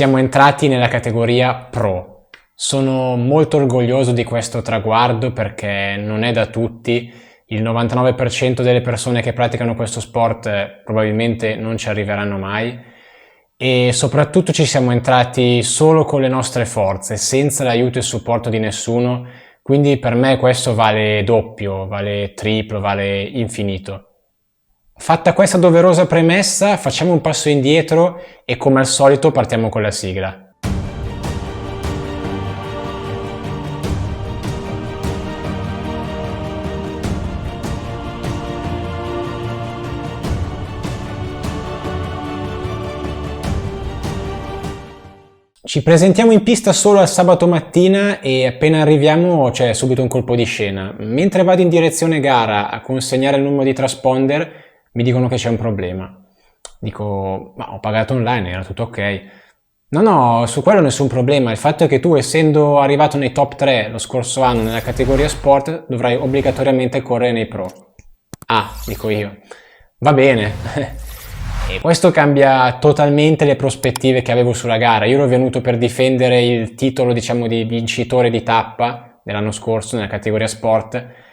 siamo entrati nella categoria Pro. Sono molto orgoglioso di questo traguardo perché non è da tutti. Il 99% delle persone che praticano questo sport probabilmente non ci arriveranno mai e soprattutto ci siamo entrati solo con le nostre forze, senza l'aiuto e il supporto di nessuno, quindi per me questo vale doppio, vale triplo, vale infinito. Fatta questa doverosa premessa, facciamo un passo indietro e come al solito partiamo con la sigla. Ci presentiamo in pista solo al sabato mattina e appena arriviamo c'è subito un colpo di scena. Mentre vado in direzione gara a consegnare il numero di transponder, mi dicono che c'è un problema. Dico, ma ho pagato online, era tutto ok. No, su quello nessun problema. Il fatto è che tu, essendo arrivato nei top 3 lo scorso anno nella categoria sport, dovrai obbligatoriamente correre nei pro. Ah, dico io. Va bene. E questo cambia totalmente le prospettive che avevo sulla gara. Io ero venuto per difendere il titolo, diciamo, di vincitore di tappa dell'anno scorso nella categoria sport.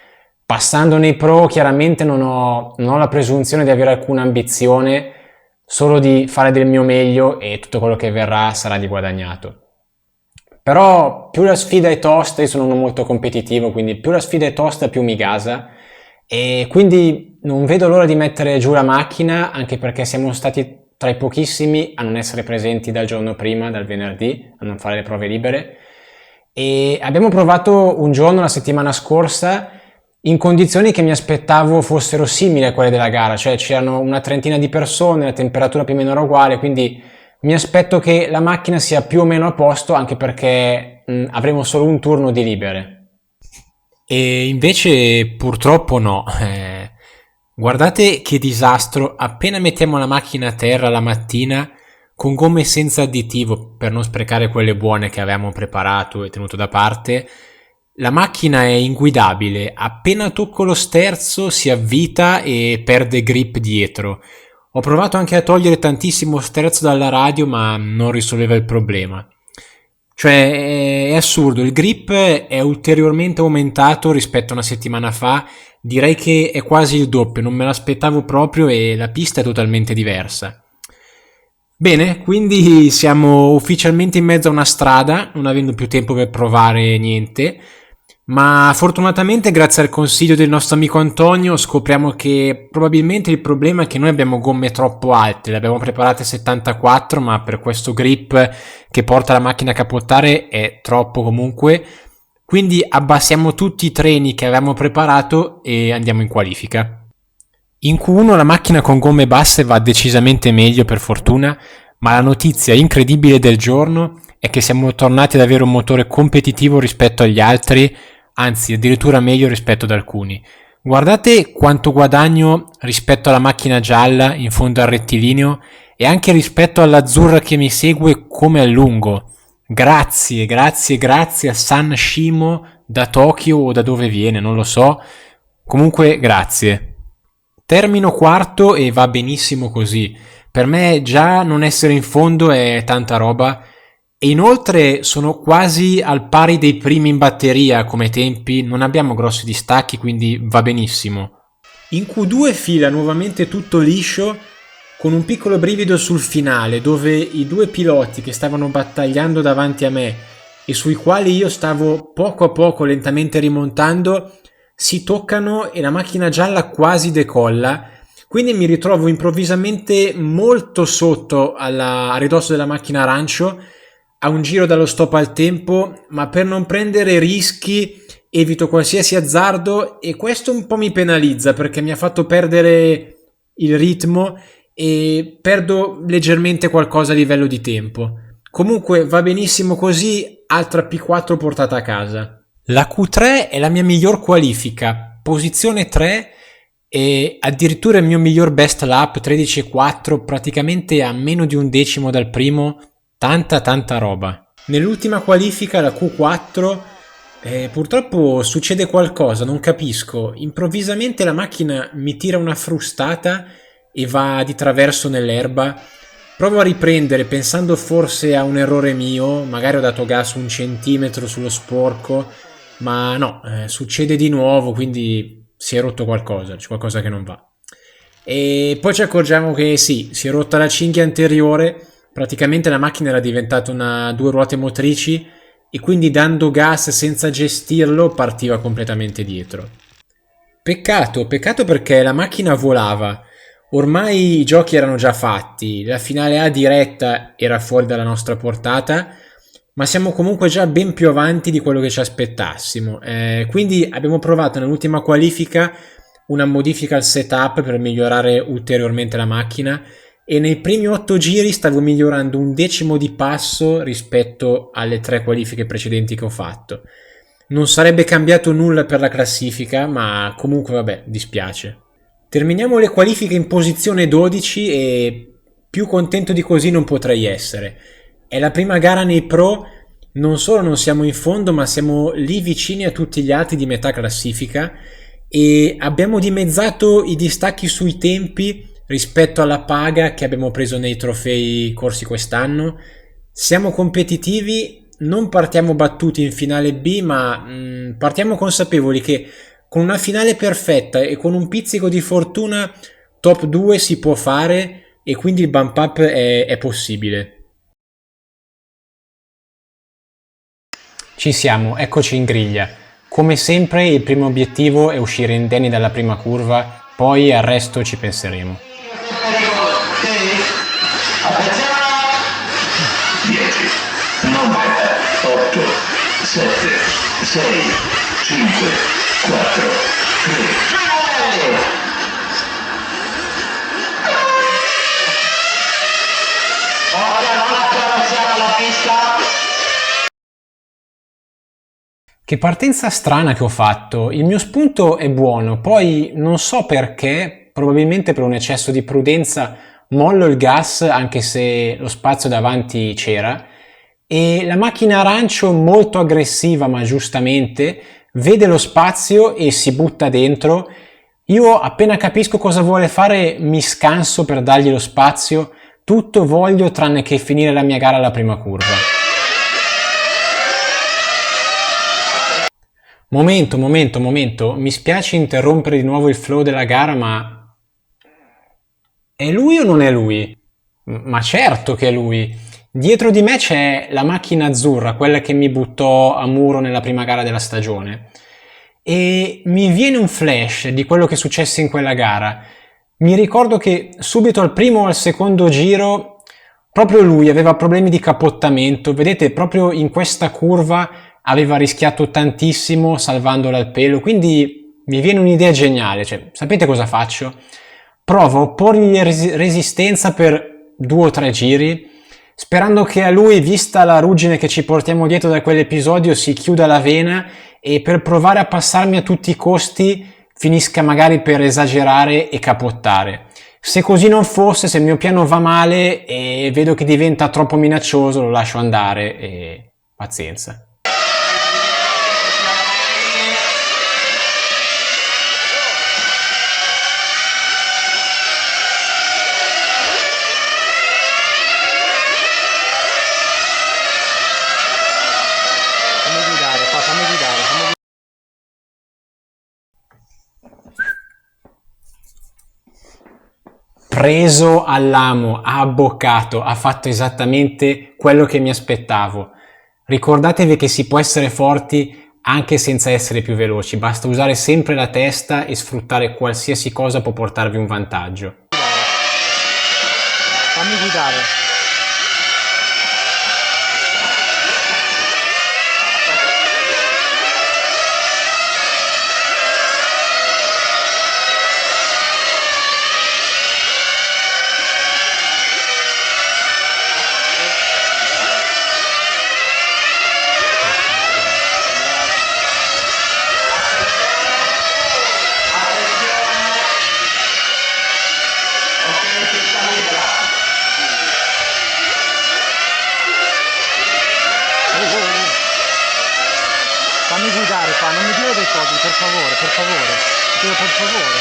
Passando nei pro, chiaramente non ho la presunzione di avere alcuna ambizione, solo di fare del mio meglio e tutto quello che verrà sarà di guadagnato. Però più la sfida è tosta, io sono uno molto competitivo, quindi più la sfida è tosta più mi gasa. E quindi non vedo l'ora di mettere giù la macchina, anche perché siamo stati tra i pochissimi a non essere presenti dal giorno prima, dal venerdì, a non fare le prove libere. E abbiamo provato un giorno la settimana scorsa in condizioni che mi aspettavo fossero simili a quelle della gara, cioè c'erano una trentina di persone, la temperatura più o meno era uguale, quindi mi aspetto che la macchina sia più o meno a posto, anche perché avremo solo un turno di libere. E invece purtroppo no. Guardate che disastro, appena mettiamo la macchina a terra la mattina con gomme senza additivo per non sprecare quelle buone che avevamo preparato e tenuto da parte, la macchina è inguidabile, appena tocco lo sterzo si avvita e perde grip dietro. Ho provato anche a togliere tantissimo sterzo dalla radio ma non risolveva il problema. Cioè è assurdo, il grip è ulteriormente aumentato rispetto a una settimana fa, direi che è quasi il doppio, non me l'aspettavo proprio e la pista è totalmente diversa. Bene, quindi siamo ufficialmente in mezzo a una strada, non avendo più tempo per provare niente, ma fortunatamente grazie al consiglio del nostro amico Antonio scopriamo che probabilmente il problema è che noi abbiamo gomme troppo alte, le abbiamo preparate 74 ma per questo grip che porta la macchina a capottare è troppo comunque, quindi abbassiamo tutti i treni che avevamo preparato e andiamo in qualifica. In Q1 la macchina con gomme basse va decisamente meglio per fortuna, ma la notizia incredibile del giorno è che siamo tornati ad avere un motore competitivo rispetto agli altri, anzi addirittura meglio rispetto ad alcuni. Guardate quanto guadagno rispetto alla macchina gialla in fondo al rettilineo e anche rispetto all'azzurra che mi segue come a lungo. Grazie a San Shimo da Tokyo o da dove viene, non lo so. Comunque grazie. Termino quarto e va benissimo così. Per me già non essere in fondo è tanta roba. E inoltre sono quasi al pari dei primi in batteria come tempi, non abbiamo grossi distacchi quindi va benissimo. In Q2 fila nuovamente tutto liscio con un piccolo brivido sul finale dove i due piloti che stavano battagliando davanti a me e sui quali io stavo poco a poco lentamente rimontando si toccano e la macchina gialla quasi decolla, quindi mi ritrovo improvvisamente molto sotto a ridosso della macchina arancio a un giro dallo stop al tempo, ma per non prendere rischi evito qualsiasi azzardo e questo un po' mi penalizza perché mi ha fatto perdere il ritmo e perdo leggermente qualcosa a livello di tempo. Comunque va benissimo così, altra P4 portata a casa. La Q3 è la mia miglior qualifica, posizione 3 e addirittura il mio miglior best lap 13,4, praticamente a meno di un decimo dal primo. Tanta roba. Nell'ultima qualifica, la Q4, purtroppo succede qualcosa, non capisco. Improvvisamente la macchina mi tira una frustata e va di traverso nell'erba. Provo a riprendere pensando forse a un errore mio, magari ho dato gas un centimetro sullo sporco, ma no, succede di nuovo, quindi si è rotto qualcosa, c'è qualcosa che non va. E poi ci accorgiamo che sì, si è rotta la cinghia anteriore, praticamente la macchina era diventata una due ruote motrici e quindi dando gas senza gestirlo partiva completamente dietro. Peccato, peccato perché la macchina volava. Ormai i giochi erano già fatti, la finale A diretta era fuori dalla nostra portata, ma siamo comunque già ben più avanti di quello che ci aspettassimo. Quindi abbiamo provato nell'ultima qualifica una modifica al setup per migliorare ulteriormente la macchina e nei primi 8 giri stavo migliorando un decimo di passo rispetto alle 3 qualifiche precedenti che ho fatto. Non sarebbe cambiato nulla per la classifica, ma comunque vabbè, dispiace. Terminiamo le qualifiche in posizione 12 e più contento di così non potrei essere. È la prima gara nei pro, non solo non siamo in fondo, ma siamo lì vicini a tutti gli altri di metà classifica e abbiamo dimezzato i distacchi sui tempi rispetto alla paga che abbiamo preso nei trofei corsi quest'anno. Siamo competitivi, non partiamo battuti in finale B, ma partiamo consapevoli che con una finale perfetta e con un pizzico di fortuna top 2 si può fare e quindi il bump up è possibile. Ci siamo, eccoci in griglia. Come sempre il primo obiettivo è uscire indenni dalla prima curva, poi al resto ci penseremo. 10, 9, 8, 7, 6, 5, 4, 3. Ora non attraversiamo la pista. Che partenza strana che ho fatto. Il mio spunto è buono, poi non so perché, probabilmente per un eccesso di prudenza, mollo il gas anche se lo spazio davanti c'era e la macchina arancio molto aggressiva ma giustamente vede lo spazio e si butta dentro. Io appena capisco cosa vuole fare mi scanso per dargli lo spazio, tutto voglio tranne che finire la mia gara alla prima curva. Momento, mi spiace interrompere di nuovo il flow della gara, ma è lui o non è lui? Ma certo che è lui. Dietro di me c'è la macchina azzurra, quella che mi buttò a muro nella prima gara della stagione. E mi viene un flash di quello che successe in quella gara. Mi ricordo che subito al primo o al secondo giro proprio lui aveva problemi di capottamento. Vedete, proprio in questa curva aveva rischiato tantissimo salvandola al pelo. Quindi mi viene un'idea geniale. Cioè, sapete cosa faccio? Provo a opporgli resistenza per 2 o 3 giri, sperando che a lui, vista la ruggine che ci portiamo dietro da quell'episodio, si chiuda la vena e per provare a passarmi a tutti i costi finisca magari per esagerare e capottare. Se così non fosse, se il mio piano va male e vedo che diventa troppo minaccioso, lo lascio andare e pazienza. Preso all'amo, ha abboccato, ha fatto esattamente quello che mi aspettavo. Ricordatevi che si può essere forti anche senza essere più veloci, basta usare sempre la testa e sfruttare qualsiasi cosa può portarvi un vantaggio. Fammi guidare. Fammi guidare qua, non mi dire dei codi, per favore, per favore. Ti chiedo per favore.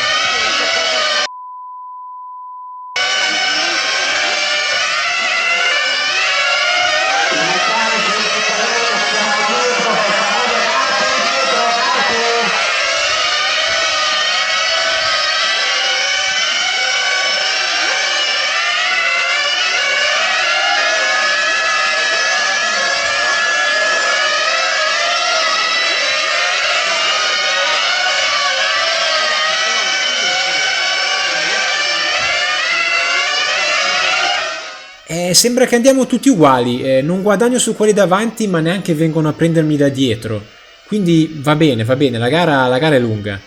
Sembra che andiamo tutti uguali, non guadagno su quelli davanti ma neanche vengono a prendermi da dietro. Quindi va bene, la gara è lunga.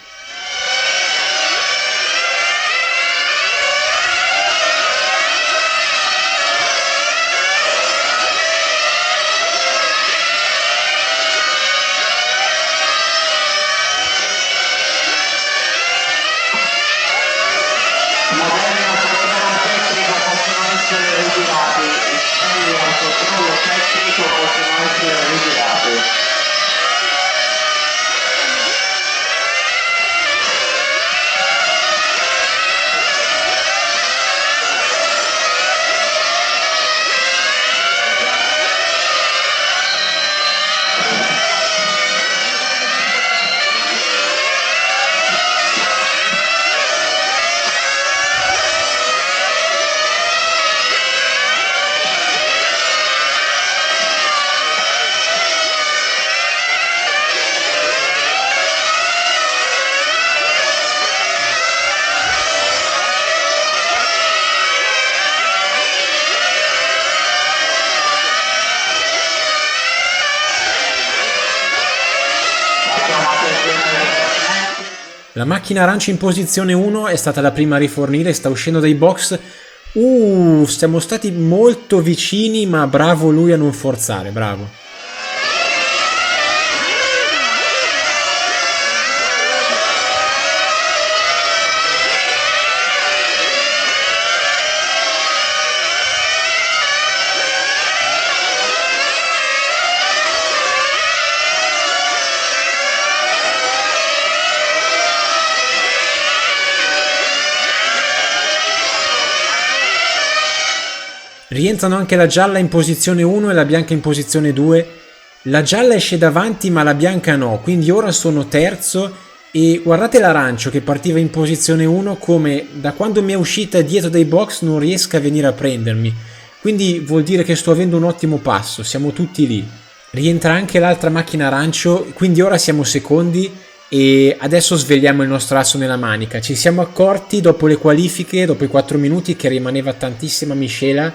Modelli al controllo tecnico possono essere ritirati. Modelli al controllo tecnico possono essere ritirati. La macchina arancia in posizione 1 è stata la prima a rifornire, sta uscendo dai box. Siamo stati molto vicini, ma bravo lui a non forzare, bravo. Rientrano anche la gialla in posizione 1 e la bianca in posizione 2. La gialla esce davanti ma la bianca no, quindi ora sono terzo e guardate l'arancio che partiva in posizione 1 come da quando mi è uscita dietro dai box non riesca a venire a prendermi. Quindi vuol dire che sto avendo un ottimo passo, siamo tutti lì. Rientra anche l'altra macchina arancio, quindi ora siamo secondi e adesso svegliamo il nostro asso nella manica. Ci siamo accorti dopo le qualifiche, dopo i 4 minuti, che rimaneva tantissima miscela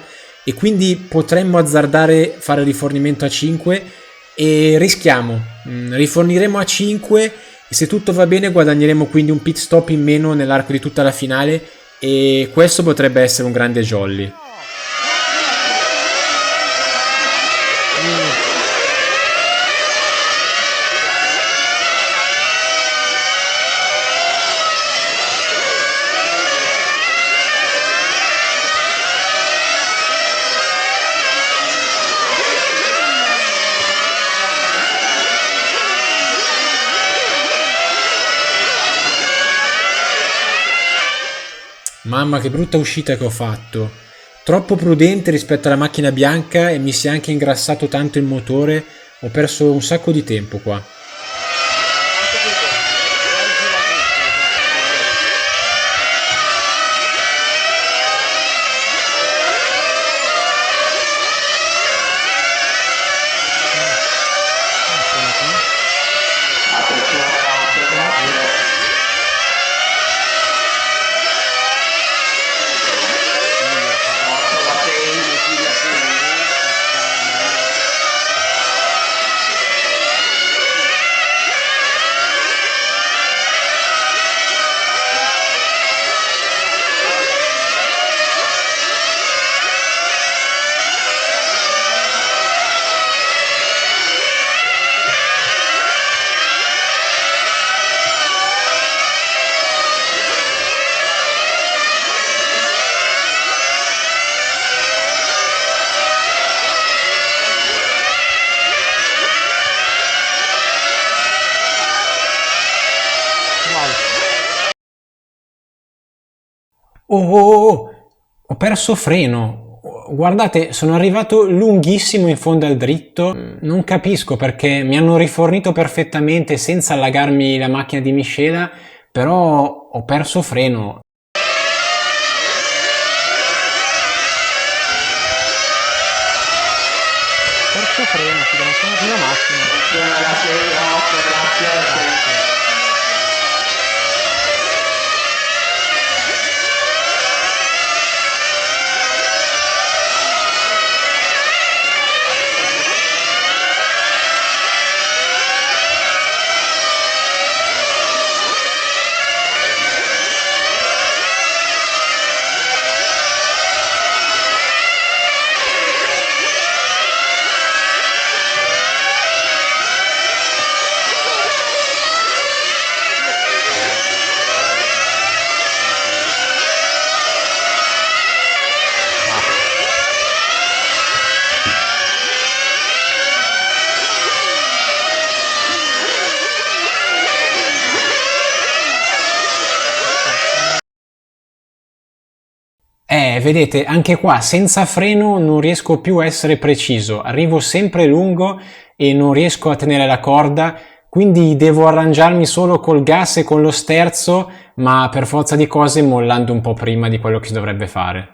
e quindi potremmo azzardare fare rifornimento a 5 e rischiamo. Riforniremo a 5 e se tutto va bene guadagneremo quindi un pit stop in meno nell'arco di tutta la finale e questo potrebbe essere un grande jolly. Mamma che brutta uscita che ho fatto. Troppo prudente rispetto alla macchina bianca e mi si è anche ingrassato tanto il motore. Ho perso un sacco di tempo qua. Ho perso freno. Guardate, sono arrivato lunghissimo in fondo al dritto. Non capisco perché mi hanno rifornito perfettamente senza allagarmi la macchina di miscela, però ho perso freno. Perso freno, figa, non sono più la macchina. vedete, anche qua senza freno non riesco più a essere preciso, arrivo sempre lungo e non riesco a tenere la corda, quindi devo arrangiarmi solo col gas e con lo sterzo, ma per forza di cose mollando un po' prima di quello che si dovrebbe fare.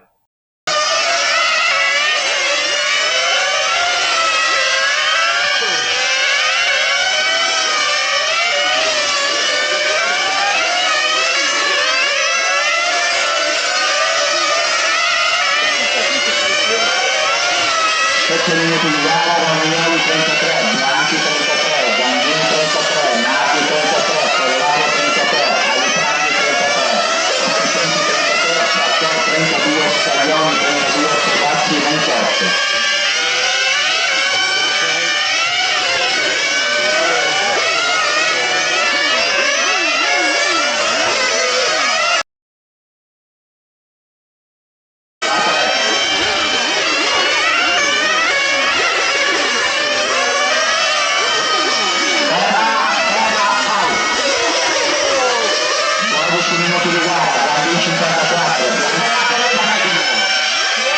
Sette minuti di gara, Romagnoli 33, Bianchi 33, Gandini 33, Nati 33, Ferrari 33, Aliprani 33, Sufficienti 33, Sartor 32, Scaglioni 32, Pedazzi 28. Minuti di gara, Gandini 54,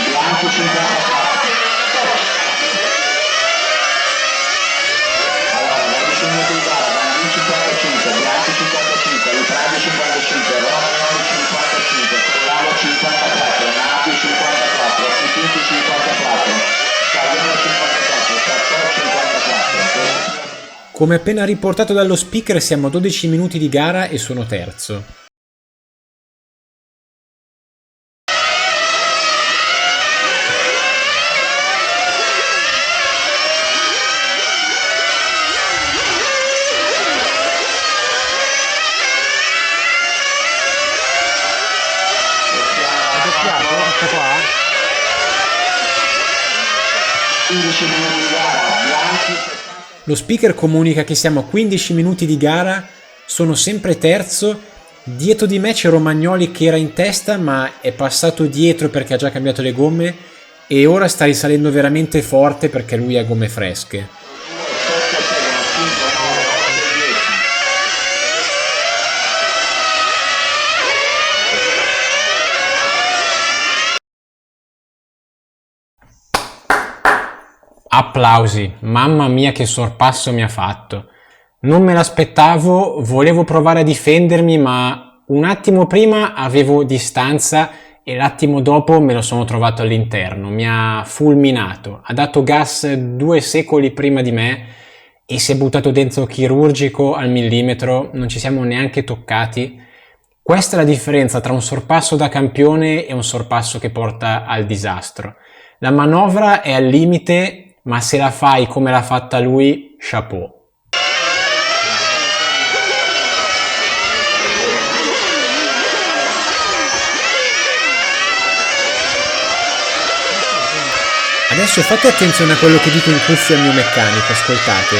Bianchi 54. Allora, 12 minuti di gara, Gandini 55, Bianchi 55, Lipradi 55, Romagnoli 55, Collavo 54, Nati 54, Sufficienti 54, Scaglione 54, Sartor 54. Come appena riportato dallo speaker siamo a 12 minuti di gara e sono terzo. Doppiato, questo qua? 15 minuti di gara, Bianchi 60. Lo speaker comunica che siamo a 15 minuti di gara, sono sempre terzo, dietro di me c'è Romagnoli che era in testa ma è passato dietro perché ha già cambiato le gomme e ora sta risalendo veramente forte perché lui ha gomme fresche. Applausi, mamma mia che sorpasso mi ha fatto. Non me l'aspettavo, volevo provare a difendermi, ma un attimo prima avevo distanza e l'attimo dopo me lo sono trovato all'interno. Mi ha fulminato, ha dato gas 2 secoli prima di me e si è buttato dentro chirurgico al millimetro, non ci siamo neanche toccati. Questa è la differenza tra un sorpasso da campione e un sorpasso che porta al disastro. La manovra è al limite, ma se la fai come l'ha fatta lui, chapeau. Adesso fate attenzione a quello che dico in cuffia al mio meccanico, ascoltate.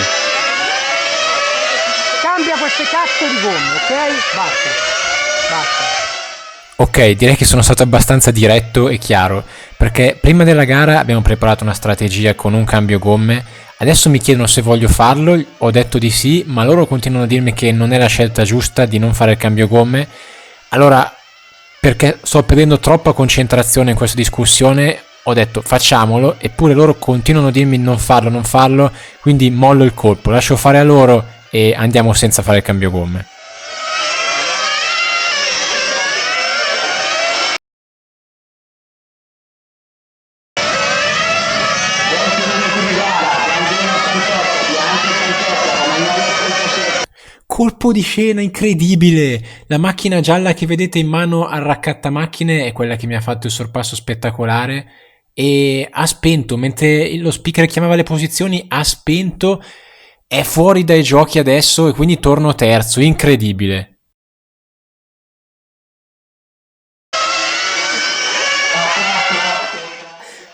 Cambia queste cazzo di gomme, ok? Basta. Basta. Ok, direi che sono stato abbastanza diretto e chiaro, perché prima della gara abbiamo preparato una strategia con un cambio gomme, adesso mi chiedono se voglio farlo, ho detto di sì, ma loro continuano a dirmi che non è la scelta giusta di non fare il cambio gomme, allora perché sto perdendo troppa concentrazione in questa discussione, ho detto facciamolo, eppure loro continuano a dirmi non farlo, quindi mollo il colpo, lascio fare a loro e andiamo senza fare il cambio gomme. Colpo di scena incredibile! La macchina gialla che vedete in mano al raccattamacchinine è quella che mi ha fatto il sorpasso spettacolare e ha spento, mentre lo speaker chiamava le posizioni, ha spento, è fuori dai giochi adesso e quindi torno terzo, incredibile.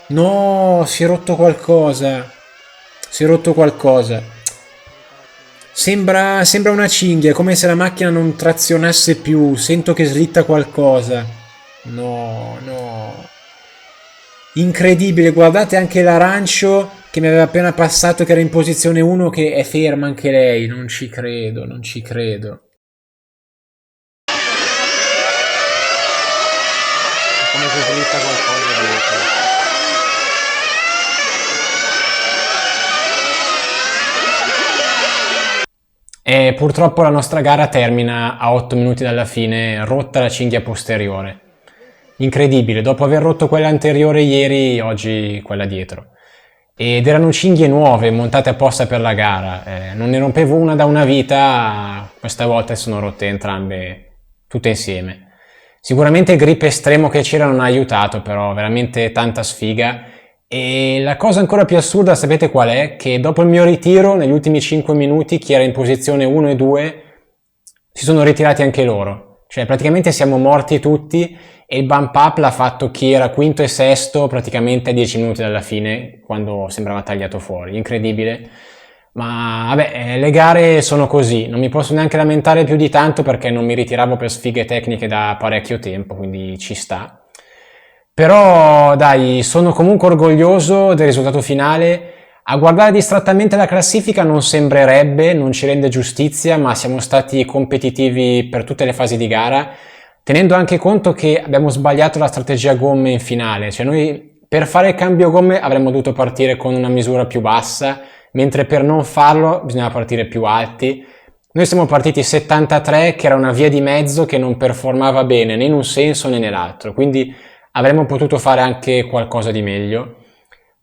No, si è rotto qualcosa. Sembra una cinghia, come se la macchina non trazionasse più. Sento che slitta qualcosa. No. Incredibile, guardate anche l'arancio che mi aveva appena passato, che era in posizione 1, che è ferma anche lei. Non ci credo. Come se slitta qualcosa. E purtroppo la nostra gara termina a 8 minuti dalla fine, rotta la cinghia posteriore. Incredibile, dopo aver rotto quella anteriore ieri, oggi quella dietro. Ed erano cinghie nuove, montate apposta per la gara. Non ne rompevo una da una vita, questa volta sono rotte entrambe, tutte insieme. Sicuramente il grip estremo che c'era non ha aiutato, però veramente tanta sfiga. E la cosa ancora più assurda, sapete qual è? Che dopo il mio ritiro, negli ultimi 5 minuti, chi era in posizione 1 e 2 si sono ritirati anche loro. Cioè praticamente siamo morti tutti e il bump up l'ha fatto chi era quinto e sesto praticamente a 10 minuti dalla fine, quando sembrava tagliato fuori. Incredibile. Ma vabbè, le gare sono così, non mi posso neanche lamentare più di tanto perché non mi ritiravo per sfighe tecniche da parecchio tempo, quindi ci sta. Però dai, sono comunque orgoglioso del risultato finale. A guardare distrattamente la classifica non sembrerebbe, non ci rende giustizia, ma siamo stati competitivi per tutte le fasi di gara, tenendo anche conto che abbiamo sbagliato la strategia gomme in finale. Cioè noi per fare il cambio gomme avremmo dovuto partire con una misura più bassa, mentre per non farlo bisognava partire più alti. Noi siamo partiti 73, che era una via di mezzo che non performava bene né in un senso né nell'altro, quindi avremmo potuto fare anche qualcosa di meglio.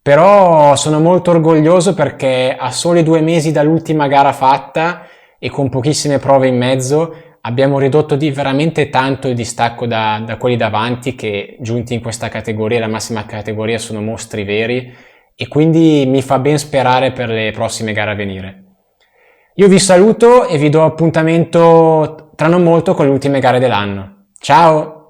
Però sono molto orgoglioso perché a soli 2 mesi dall'ultima gara fatta e con pochissime prove in mezzo abbiamo ridotto di veramente tanto il distacco da quelli davanti, che giunti in questa categoria, la massima categoria, sono mostri veri, e quindi mi fa ben sperare per le prossime gare a venire. Io vi saluto e vi do appuntamento tra non molto con le ultime gare dell'anno. Ciao!